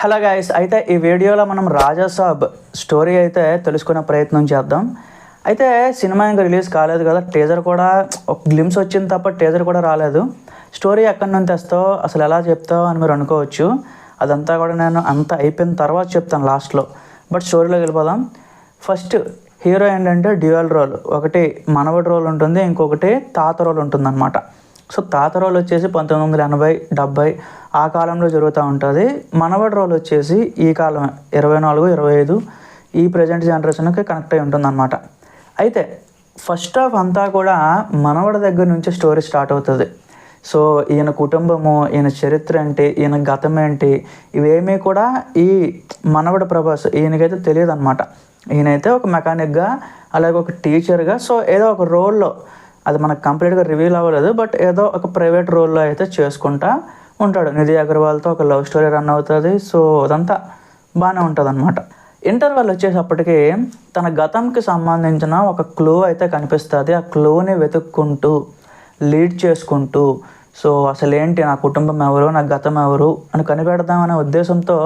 Hello guys, అయితే ఈ వీడియోలో మనం రాజాసాబ్ స్టోరీ అయితే తెలుసుకునే ప్రయత్నం చేద్దాం. అయితే సినిమా ఇంకా రిలీజ్ కాలేదు కదా, టీజర్ కూడా ఒక గ్లిమ్స్ వచ్చింది తప్ప టీజర్ కూడా రాలేదు. స్టోరీ ఎక్కడి నుంచి తెస్తావు, అసలు ఎలా చెప్తావు అని మీరు అనుకోవచ్చు. అదంతా కూడా నేను అంతా అయిపోయిన తర్వాత చెప్తాను లాస్ట్లో. బట్ స్టోరీలోకి వెళ్ళిపోదాం. ఫస్ట్ హీరో ఏంటంటే డ్యూయల్ రోల్, ఒకటి మనవడి రోల్ ఉంటుంది, ఇంకొకటి తాత రోల్ ఉంటుంది అనమాట. సో తాత రోల్ వచ్చేసి 1980, 70 ఆ కాలంలో జరుగుతూ ఉంటుంది. మనవడి రోల్ వచ్చేసి ఈ కాలం 24, 25 ఈ ప్రజెంట్ జనరేషన్కి కనెక్ట్ అయి ఉంటుంది అనమాట. అయితే ఫస్ట్ హాఫ్ అంతా కూడా మనవడి దగ్గర నుంచి స్టోరీ స్టార్ట్ అవుతుంది. సో ఈయన కుటుంబము, ఈయన చరిత్ర ఏంటి, ఈయన గతం ఏంటి, ఇవేమీ కూడా ఈ మనవడి ప్రభాస్ ఈయనకైతే తెలియదు అనమాట. ఈయనైతే ఒక మెకానిక్గా, అలాగే ఒక టీచర్గా, సో ఏదో ఒక రోల్లో, అది మనకు కంప్లీట్గా రివీల్ అవ్వలేదు, బట్ ఏదో ఒక ప్రైవేట్ రోల్లో అయితే చేసుకుంటా ఉంటాడు. నిధి అగర్వాల్తో ఒక లవ్ స్టోరీ రన్ అవుతుంది. సో అదంతా బాగానే ఉంటుంది అనమాట. ఇంటర్వెల్ వచ్చేటప్పటికి తన గతంకి సంబంధించిన ఒక క్లూ అయితే కనిపిస్తుంది. ఆ క్లూని వెతుక్కుంటూ లీడ్ చేసుకుంటూ, సో అసలు ఏంటి, నా కుటుంబం ఎవరు, నా గతం ఎవరు అని కనిపెడదామనే ఉద్దేశంతో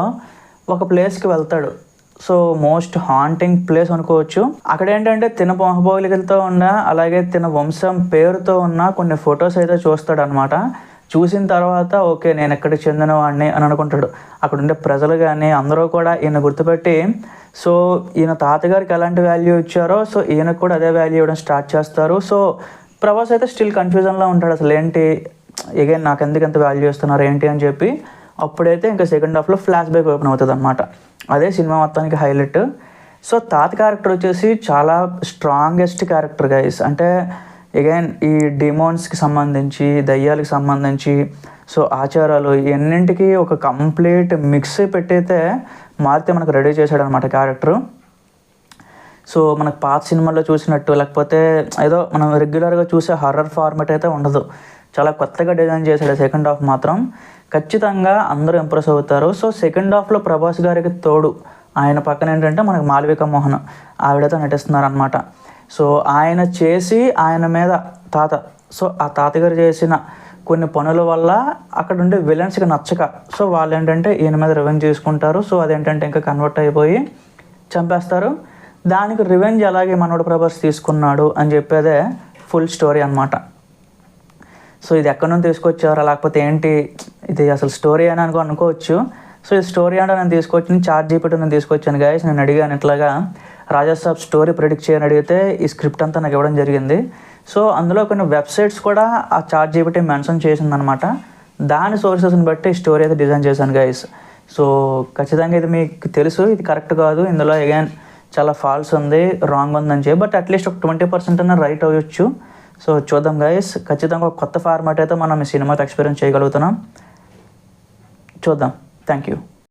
ఒక ప్లేస్కి వెళ్తాడు. సో మోస్ట్ హాంటింగ్ ప్లేస్ అనుకోవచ్చు. అక్కడ ఏంటంటే తిన మొహబోలికలతో ఉన్న, అలాగే తిన వంశం పేరుతో ఉన్న కొన్ని ఫొటోస్ అయితే చూస్తాడు అనమాట. చూసిన తర్వాత ఓకే, నేను ఎక్కడికి చెందిన వాడిని అని అనుకుంటాడు. అక్కడ ఉండే ప్రజలు కానీ అందరూ కూడా ఈయన గుర్తుపెట్టి, సో ఈయన తాతగారికి ఎలాంటి వాల్యూ ఇచ్చారో సో ఈయనకు కూడా అదే వాల్యూ ఇవ్వడం స్టార్ట్ చేస్తారు. సో ప్రభాస్ అయితే స్టిల్ కన్ఫ్యూజన్లో ఉంటాడు, అసలు ఏంటి, ఎగైన్ నాకు ఎందుకు ఎంత వాల్యూ ఇస్తున్నారు ఏంటి అని చెప్పి. అప్పుడైతే ఇంకా సెకండ్ హాఫ్లో ఫ్లాష్ బ్యాక్ ఓపెన్ అవుతుంది అనమాట. అదే సినిమా మొత్తానికి హైలైట్. సో తాత క్యారెక్టర్ వచ్చేసి చాలా స్ట్రాంగెస్ట్ క్యారెక్టర్ గైస్. అంటే అగైన్ ఈ డిమోన్స్కి సంబంధించి, దయ్యాలకు సంబంధించి, సో ఆచారాలు ఇవన్నింటికి ఒక కంప్లీట్ మిక్స్ పెట్టయితే మారుతి మనకు రెడీ చేశాడు అనమాట క్యారెక్టరు. సో మనకు పాత సినిమాల్లో చూసినట్టు, లేకపోతే ఏదో మనం రెగ్యులర్గా చూసే హర్రర్ ఫార్మాట్ అయితే ఉండదు. చాలా కొత్తగా డిజైన్ చేశాడు. సెకండ్ హాఫ్ మాత్రం ఖచ్చితంగా అందరూ ఇంప్రెస్ అవుతారు. సో సెకండ్ హాఫ్లో ప్రభాస్ గారికి తోడు ఆయన పక్కన ఏంటంటే మనకు మాళవిక మోహన్ ఆవిడతో నటిస్తున్నారనమాట. సో ఆయన చేసి ఆయన మీద తాత, సో ఆ తాతగారు చేసిన కొన్ని పనుల వల్ల అక్కడ ఉండే విలన్స్కి నచ్చక, సో వాళ్ళు ఏంటంటే ఈయన మీద రివెంజ్ చేసుకుంటారు. సో అదేంటంటే ఇంకా కన్వర్ట్ అయిపోయి చంపేస్తారు. దానికి రివెంజ్ అలాగే మనోడు ప్రభాస్ తీసుకున్నాడు అని చెప్పేదే ఫుల్ స్టోరీ అనమాట. సో ఇది ఎక్కడి నుంచి తీసుకొచ్చారా, లేకపోతే ఏంటి ఇది అసలు స్టోరీ అని అనుకోవచ్చు. సో ఈ స్టోరీ అంటే నేను తీసుకొచ్చి ChatGPT నేను తీసుకొచ్చాను గైస్. నేను అడిగాను ఇట్లాగా రాజాసాబ్ స్టోరీ ప్రిడిక్ట్ చేయని అడిగితే ఈ స్క్రిప్ట్ అంతా నాకు ఇవ్వడం జరిగింది. సో అందులో కొన్ని వెబ్సైట్స్ కూడా ఆ ChatGPT మెన్షన్ చేసిందనమాట. దాని సోర్సెస్ని బట్టి స్టోరీ అయితే డిజైన్ చేశాను గైస్. సో ఖచ్చితంగా ఇది మీకు తెలుసు, ఇది కరెక్ట్ కాదు, ఇందులో అగైన్ చాలా ఫాల్స్ ఉంది, రాంగ్ ఉందని చెప్పి, బట్ అట్లీస్ట్ ఒక 20% అన్న రైట్ అవ్వచ్చు. సో చూద్దాం గైస్, ఖచ్చితంగా ఒక కొత్త ఫార్మాట్ అయితే మనం ఈ సినిమాతో ఎక్స్పీరియన్స్ చేయగలుగుతున్నాం. చూద్దాం. Thank you.